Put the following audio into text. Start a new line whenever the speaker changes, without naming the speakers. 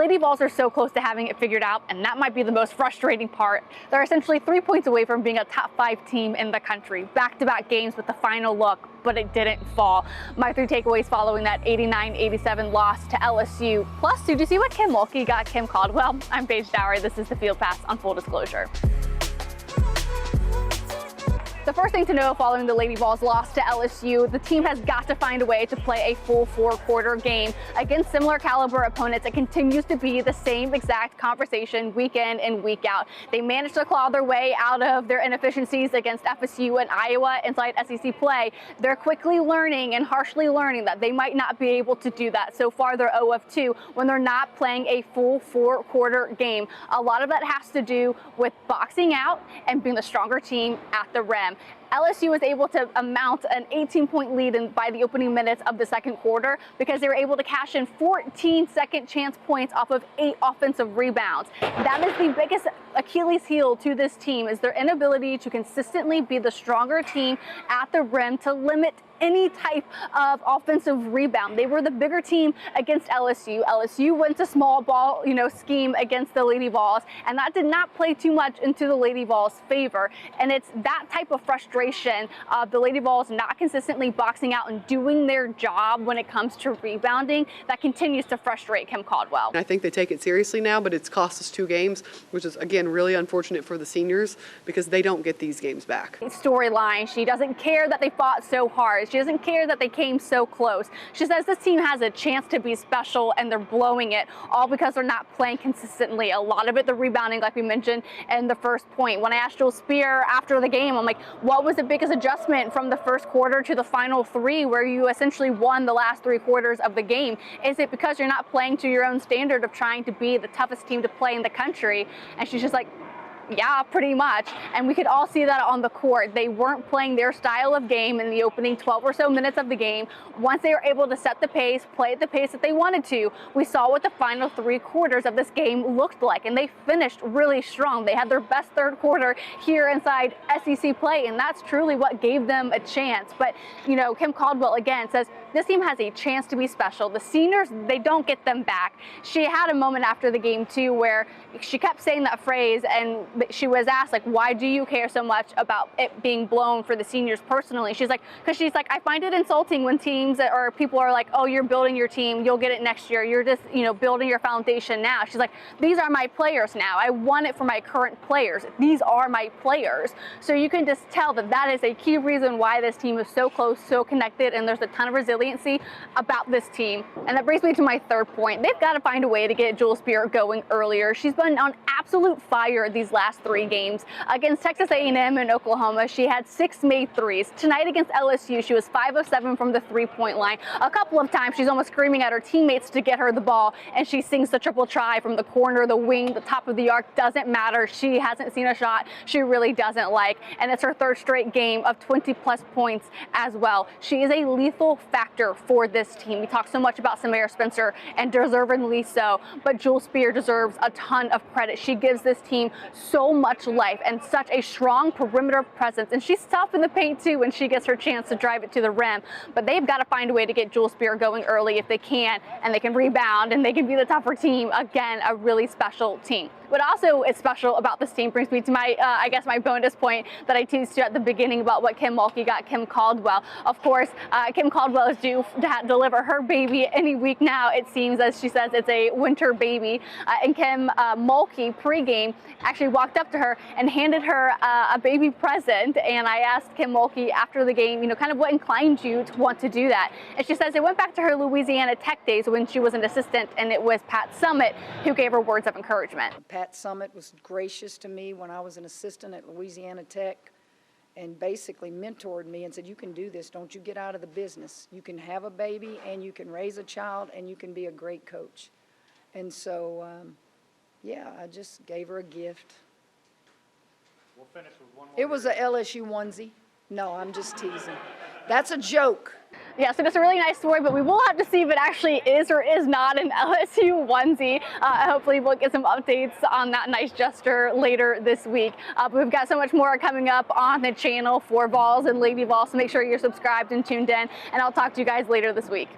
Lady Vols are so close to having it figured out, and that might be the most frustrating part. They're essentially 3 points away from being a top 5 team in the country. Back-to-back games with the final look, but it didn't fall. My 3 takeaways following that 89-87 loss to LSU. Plus, did you see what Mulkey got Kim Caldwell? I'm Paige Dower. This is the Field Pass on Full Disclosure. The first thing to know following the Lady Vols loss to LSU, the team has got to find a way to play a full 4-quarter game. Against similar caliber opponents, it continues to be the same exact conversation week in and week out. They managed to claw their way out of their inefficiencies against FSU and Iowa inside SEC play. They're quickly learning and harshly learning that they might not be able to do that. So far, they're 0 of 2 when they're not playing a full 4-quarter game. A lot of that has to do with boxing out and being the stronger team at the rim. LSU was able to mount an 18-point lead by the opening minutes of the second quarter because they were able to cash in 14 second chance points off of 8 offensive rebounds. That is the biggest Achilles heel to this team, is their inability to consistently be the stronger team at the rim to limit any type of offensive rebound. They were the bigger team against LSU. LSU went to small ball, scheme against the Lady Vols, and that did not play too much into the Lady Vols' favor. And it's that type of frustration of the Lady Vols not consistently boxing out and doing their job when it comes to rebounding that continues to frustrate Kim Caldwell.
I think they take it seriously now, but it's cost us 2 games, which is, again, really unfortunate for the seniors because they don't get these games back.
Storyline, she doesn't care that they fought so hard. She doesn't care that they came so close. She says this team has a chance to be special and they're blowing it, all because they're not playing consistently. A lot of it, the rebounding, like we mentioned in the first point. When I asked Jules Spear after the game, I'm like, what was the biggest adjustment from the first quarter to the final 3 where you essentially won the last 3 quarters of the game? Is it because you're not playing to your own standard of trying to be the toughest team to play in the country? And she's just like, yeah, pretty much. And we could all see that on the court. They weren't playing their style of game in the opening 12 or so minutes of the game. Once they were able to set the pace, play at the pace that they wanted to, we saw what the final 3 quarters of this game looked like. And they finished really strong. They had their best third quarter here inside SEC play, and that's truly what gave them a chance. But, Kim Caldwell, again, says this team has a chance to be special. The seniors, they don't get them back. She had a moment after the game, too, where she kept saying that phrase, and she was asked, like, why do you care so much about it being blown for the seniors personally? She's like, I find it insulting when teams or people are like, oh, you're building your team, you'll get it next year. You're just, building your foundation now. She's like, these are my players now. I want it for my current players. These are my players. So you can just tell that is a key reason why this team is so close, so connected, and there's a ton of resiliency about this team. And that brings me to my third point. They've got to find a way to get Jules Spear going earlier. She's been on absolute fire these last 3 games. Against Texas A&M and Oklahoma, she had 6 made threes. Tonight against LSU, she was 5 of 7 from the 3-point line. A couple of times, she's almost screaming at her teammates to get her the ball, and she sings the triple try from the corner, the wing, the top of the arc. Doesn't matter. She hasn't seen a shot she really doesn't like, and it's her 3rd straight game of 20-plus points as well. She is a lethal factor for this team. We talk so much about Samara Spencer, and deservedly so, but Jules Spear deserves a ton of credit. She gives this team so much life and such a strong perimeter presence, and she's tough in the paint too when she gets her chance to drive it to the rim. But they've got to find a way to get Jules Spear going early if they can, and they can rebound and they can be the tougher team. Again, a really special team. What also is special about this team brings me to my, my bonus point that I teased you at the beginning about what Mulkey got Kim Caldwell. Of course, Kim Caldwell is due to deliver her baby any week now, it seems, as she says it's a winter baby. And Kim Mulkey, pregame, actually walked up to her and handed her a baby present. And I asked Kim Mulkey after the game, kind of what inclined you to want to do that. And she says it went back to her Louisiana Tech days when she was an assistant, and it was Pat Summitt who gave her words of encouragement.
Pat Summitt was gracious to me when I was an assistant at Louisiana Tech and basically mentored me and said, you can do this. Don't you get out of the business. You can have a baby and you can raise a child and you can be a great coach. And so, I just gave her a gift.
We'll finish with one more.
It was a LSU onesie. No, I'm just teasing. That's a joke.
Yeah, so it's a really nice story, but we will have to see if it actually is or is not an LSU onesie. Hopefully we'll get some updates on that nice gesture later this week. But we've got so much more coming up on the channel for Vols and Lady Vols, so make sure you're subscribed and tuned in, and I'll talk to you guys later this week.